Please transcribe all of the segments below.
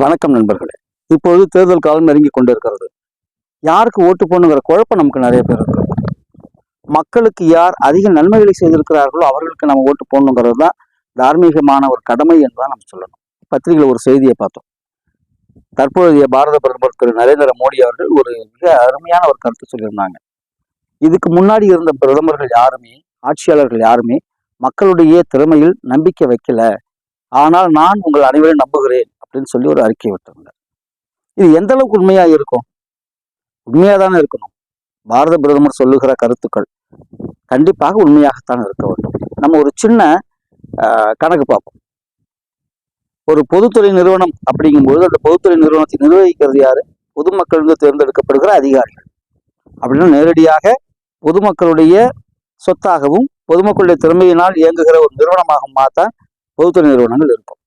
வணக்கம் நண்பர்களே. இப்பொழுது தேர்தல் காலம் நெருங்கி கொண்டிருக்கிறது. யாருக்கு ஓட்டு போடணுங்கிற குழப்பம் நமக்கு நிறைய பேர் இருக்கு. மக்களுக்கு யார் அதிக நன்மைகளை செய்திருக்கிறார்களோ அவர்களுக்கு நம்ம ஓட்டு போடணுங்கிறது தான் தார்மீகமான ஒரு கடமை என்றுதான் நம்ம சொல்லணும். பத்திரிகையில் ஒரு செய்தியை பார்த்தோம். தற்போதைய பாரத பிரதமர் திரு நரேந்திர மோடி அவர்கள் ஒரு மிக அருமையான ஒரு கருத்து சொல்லியிருந்தாங்க. இதுக்கு முன்னாடி இருந்த பிரதமர்கள் யாருமே, ஆட்சியாளர்கள் யாருமே மக்களுடைய திறமையில் நம்பிக்கை வைக்கல. ஆனால் நான் உங்கள் அனைவரையும் நம்புகிறேன் அப்படின்னு சொல்லி ஒரு அறிக்கை விட்டிருந்தார். இது எந்த அளவுக்கு உண்மையா இருக்கும்? உண்மையா தானே இருக்கணும். பாரத பிரதமர் சொல்லுகிற கருத்துக்கள் கண்டிப்பாக உண்மையாகத்தான் இருக்க வேண்டும். நம்ம ஒரு சின்ன கணக்கு பார்ப்போம். ஒரு பொதுத்துறை நிறுவனம் அப்படிங்கும்போது அந்த பொதுத்துறை நிறுவனத்தை நிர்வகிக்கிறது யாரு? பொதுமக்களிருந்து தேர்ந்தெடுக்கப்படுகிற அதிகாரிகள். அப்படின்னா நேரடியாக பொதுமக்களுடைய சொத்தாகவும் பொதுமக்களுடைய திறமையினால் இயங்குகிற ஒரு நிறுவனமாகவும் தான் பொதுத்துறை நிறுவனங்கள் இருக்கும்.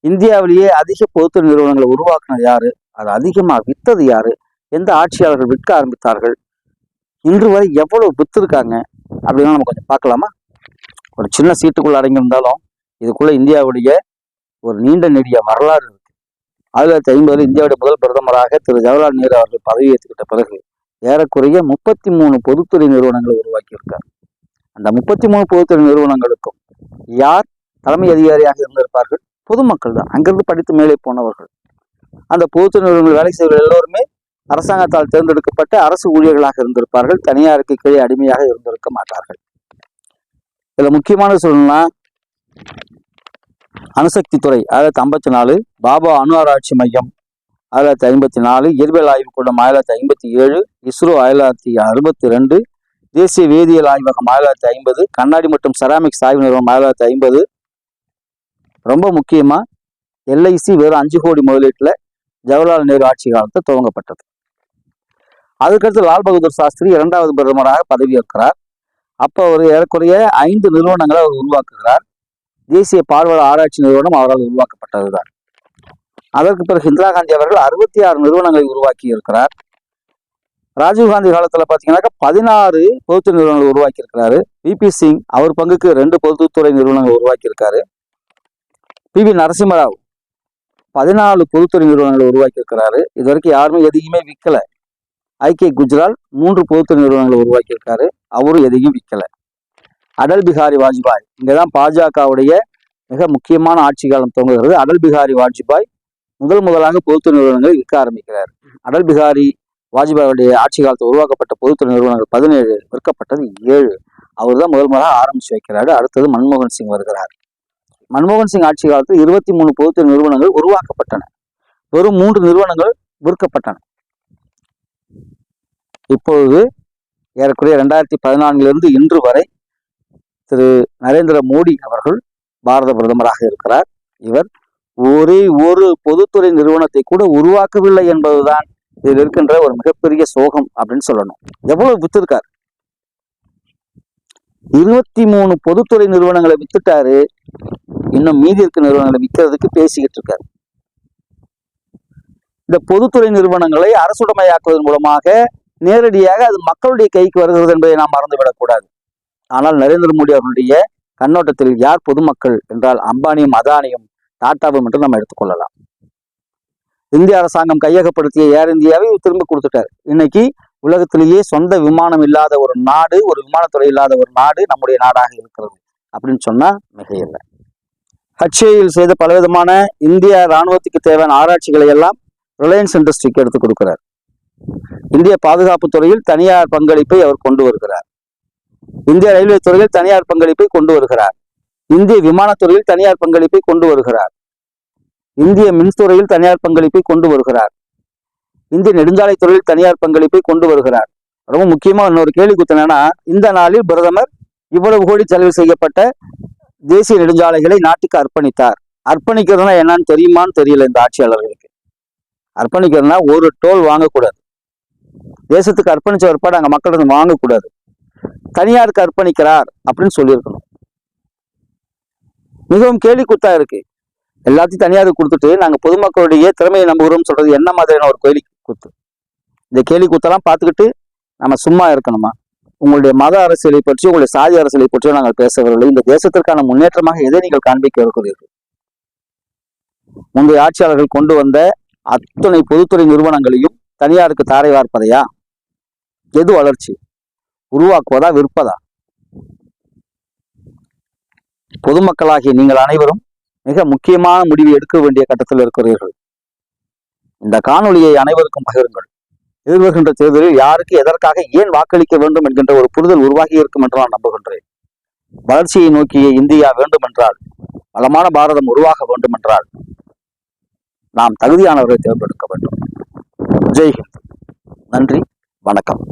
இந்தியாவிலேயே அதிக பொதுத்துறை நிறுவனங்களை உருவாக்குனது யாரு? அது அதிகமாக வித்தது யாரு? எந்த ஆட்சியாளர்கள் விற்க ஆரம்பித்தார்கள்? இன்று வரை எவ்வளவு வித்திருக்காங்க அப்படின்னா நம்ம கொஞ்சம் பார்க்கலாமா? ஒரு சின்ன சீட்டுக்குள்ள அடங்கியிருந்தாலும் இதுக்குள்ள இந்தியாவுடைய ஒரு நீண்ட நெடிய வரலாறு இருக்கு. 1950 இந்தியாவுடைய முதல் பிரதமராக திரு ஜவஹர்லால் நேரு அவர்கள் பதவி ஏற்றுக்கிட்ட பிறகு ஏறக்குறைய 33 பொதுத்துறை நிறுவனங்களை உருவாக்கியிருக்கார். அந்த 33 பொதுத்துறை நிறுவனங்களுக்கும் யார் தலைமை அதிகாரியாக இருந்திருப்பார்கள்? பொதுமக்கள் தான். அங்கிருந்து படித்து மேலே போனவர்கள். அந்த பொதுத்துறை நிறுவனங்கள் வேலை செய்வர்கள் எல்லோருமே அரசாங்கத்தால் தேர்ந்தெடுக்கப்பட்ட அரசு ஊழியர்களாக இருந்திருப்பார்கள். தனியாருக்கு கீழே அடிமையாக இருந்திருக்க மாட்டார்கள். இதுல முக்கியமான சொல்லணும்னா அணுசக்தி துறை 1954, பாபா அணு ஆராய்ச்சி மையம் 1954, இயற்பியல் ஆய்வுக்கூடம் 1957, இஸ்ரோ 1962, தேசிய வேதியியல் ஆய்வகம் 1950, கண்ணாடி மற்றும் செராமிக்ஸ் ஆய்வு நிறுவனம் 1950. ரொம்ப முக்கியமா LIC வெறும் 5 கோடி முதலீட்டுல ஜவஹர்லால் நேரு ஆட்சி காலத்தில் துவங்கப்பட்டது. அதுக்கடுத்து லால் பகதூர் சாஸ்திரி 2வது பிரதமராக பதவியேற்கிறார். அப்போ ஒரு ஏறக்குறைய 5 நிறுவனங்களை அவர் உருவாக்குகிறார். தேசிய பால்வள ஆராய்ச்சி நிறுவனம் அவரால் உருவாக்கப்பட்டதுதான். அதற்கு பிறகு இந்திரா காந்தி அவர்கள் 66 நிறுவனங்களை உருவாக்கி இருக்கிறார். ராஜீவ்காந்தி காலத்துல பாத்தீங்கன்னாக்கா 16 பொதுத்துறை நிறுவனங்களை உருவாக்கி இருக்கிறாரு. VP சிங் அவர் பங்குக்கு 2 பொதுத்துறை நிறுவனங்களை உருவாக்கி இருக்காரு. PV நரசிம்மராவ் 14 பொதுத்துறை நிறுவனங்களை உருவாக்கி இருக்கிறாரு. இது வரைக்கும் யாருமே எதையுமே விற்கல. IK குஜ்ரால் 3 பொதுத்துறை நிறுவனங்களை உருவாக்கி இருக்காரு. அவரும் எதையும் விற்கல. அடல் பிகாரி வாஜ்பாய், இங்கதான் பாஜகவுடைய மிக முக்கியமான ஆட்சி காலம் துவங்குகிறது. அடல் பிகாரி வாஜ்பாய் முதலாக பொதுத்துறை நிறுவனங்களை விற்க ஆரம்பிக்கிறார். அடல் பிகாரி வாஜ்பாயுடைய ஆட்சி காலத்தில் உருவாக்கப்பட்ட பொதுத்துறை நிறுவனங்கள் 17, விற்கப்பட்டது 7. அவர் தான் முதலாக ஆரம்பிச்சு வைக்கிறாரு. அடுத்தது மன்மோகன் சிங் வருகிறார். மன்மோகன் சிங் ஆட்சி காலத்தில் 23 பொதுத்துறை நிறுவனங்கள் உருவாக்கப்பட்டன. வெறும் 3 நிறுவனங்கள் விற்கப்பட்டன. இப்பொழுது ஏறக்குறைய 2014 இன்று வரை திரு நரேந்திர மோடி அவர்கள் பாரத பிரதமராக இருக்கிறார். இவர் ஒரே ஒரு பொதுத்துறை நிறுவனத்தை கூட உருவாக்கவில்லை என்பதுதான் இதில் இருக்கின்ற ஒரு மிகப்பெரிய சோகம் அப்படின்னு சொல்லணும். எவ்வளவு வித்திருக்காரு? 23 பொதுத்துறை நிறுவனங்களை வித்துட்டாரு. இன்னும் மீதி இருக்க நிறுவனங்களை விற்கிறதுக்கு பேசிக்கிட்டு இருக்காரு. இந்த பொதுத்துறை நிறுவனங்களை அரசுடைமையாக்குவதன் மூலமாக நேரடியாக அது மக்களுடைய கைக்கு வருகிறது என்பதை நாம் மறந்துவிடக்கூடாது. ஆனால் நரேந்திர மோடி அவர்களுடைய கண்ணோட்டத்தில் யார் பொதுமக்கள் என்றால் அம்பானியும் அதானியும் டாட்டாவும் என்று நம்ம எடுத்துக்கொள்ளலாம். இந்திய அரசாங்கம் கையகப்படுத்திய ஏர் இந்தியாவை திரும்ப கொடுத்துட்டார். இன்னைக்கு உலகத்திலேயே சொந்த விமானம் இல்லாத ஒரு நாடு, ஒரு விமானத்துறை இல்லாத ஒரு நாடு நம்முடைய நாடாக இருக்கிறது அப்படின்னு சொன்னா மிகையில்லை. HAL செய்த பலவிதமான இந்திய இராணுவத்துக்கு தேவையான ஆராய்ச்சிகளை எல்லாம் ரிலையன்ஸ் இண்டஸ்ட்ரிக்கு எடுத்து கொடுக்கிறார். இந்திய பாதுகாப்பு துறையில் தனியார் பங்களிப்பை அவர் கொண்டு வருகிறார். இந்திய ரயில்வே துறையில் தனியார் பங்களிப்பை கொண்டு வருகிறார். இந்திய விமானத்துறையில் தனியார் பங்களிப்பை கொண்டு வருகிறார். இந்திய மின்துறையில் தனியார் பங்களிப்பை கொண்டு வருகிறார். இந்திய நெடுஞ்சாலைத்துறையில் தனியார் பங்களிப்பை கொண்டு வருகிறார். ரொம்ப முக்கியமா இன்னொரு கேள்வி குத்தினா, இந்த நாளில் பிரதமர் இவ்வளவு கோடி செலவு செய்யப்பட்ட தேசிய நெடுஞ்சாலைகளை நாட்டுக்கு அர்ப்பணித்தார். அர்ப்பணிக்கிறதுனா என்னன்னு தெரியுமான்னு தெரியல இந்த ஆட்சியாளர்களுக்கு. அர்ப்பணிக்கிறதுனா ஒரு டோல் வாங்கக்கூடாது. தேசத்துக்கு அர்ப்பணிச்ச ஒருபாடு அங்க மக்களிடம் வாங்கக்கூடாது. தனியாருக்கு அர்ப்பணிக்கிறார் அப்படின்னு சொல்லியிருக்கணும். மிகவும் கேள்விக்குத்தா இருக்கு. எல்லாத்தையும் தனியாருக்கு கொடுத்துட்டு நாங்க பொதுமக்களுடைய திறமையை நம்புகிறோம் சொல்றது என்ன மாதிரியான ஒரு கேள்வி கூத்து? இந்த கேள்வி கூத்தெல்லாம் பார்த்துக்கிட்டு நம்ம சும்மா இருக்கணுமா? உங்களுடைய மத அரசியலை பற்றி, உங்களுடைய சாதி அரசியலை பற்றியோ நாங்கள் பேசவில்லை. இந்த தேசத்திற்கான முன்னேற்றமாக எதை நீங்கள் காண்பிக்க இருக்கிறீர்கள்? முந்தைய ஆட்சியாளர்கள் கொண்டு வந்த அத்தனை பொதுத்துறை நிறுவனங்களையும் தனியாருக்கு தாரை வார்ப்பதையா? எது வளர்ச்சி? உருவாக்குவதா, விற்பதா? பொதுமக்களாகிய நீங்கள் அனைவரும் மிக முக்கியமான முடிவை எடுக்க வேண்டிய கட்டத்தில் இருக்கிறீர்கள். இந்த காணொலியை அனைவருக்கும் பகிருங்கள். எதிர்வருகின்ற தேர்தலில் யாருக்கு எதற்காக ஏன் வாக்களிக்க வேண்டும் என்கின்ற ஒரு புரிதல் உருவாகி இருக்கும் என்று நான் நம்புகின்றேன். வளர்ச்சியை நோக்கிய இந்தியா வேண்டுமென்றால், வளமான பாரதம் உருவாக வேண்டுமென்றால் நாம் தகுதியானவர்களை தேர்ந்தெடுக்க வேண்டும். ஜெய்ஹிந்த். நன்றி, வணக்கம்.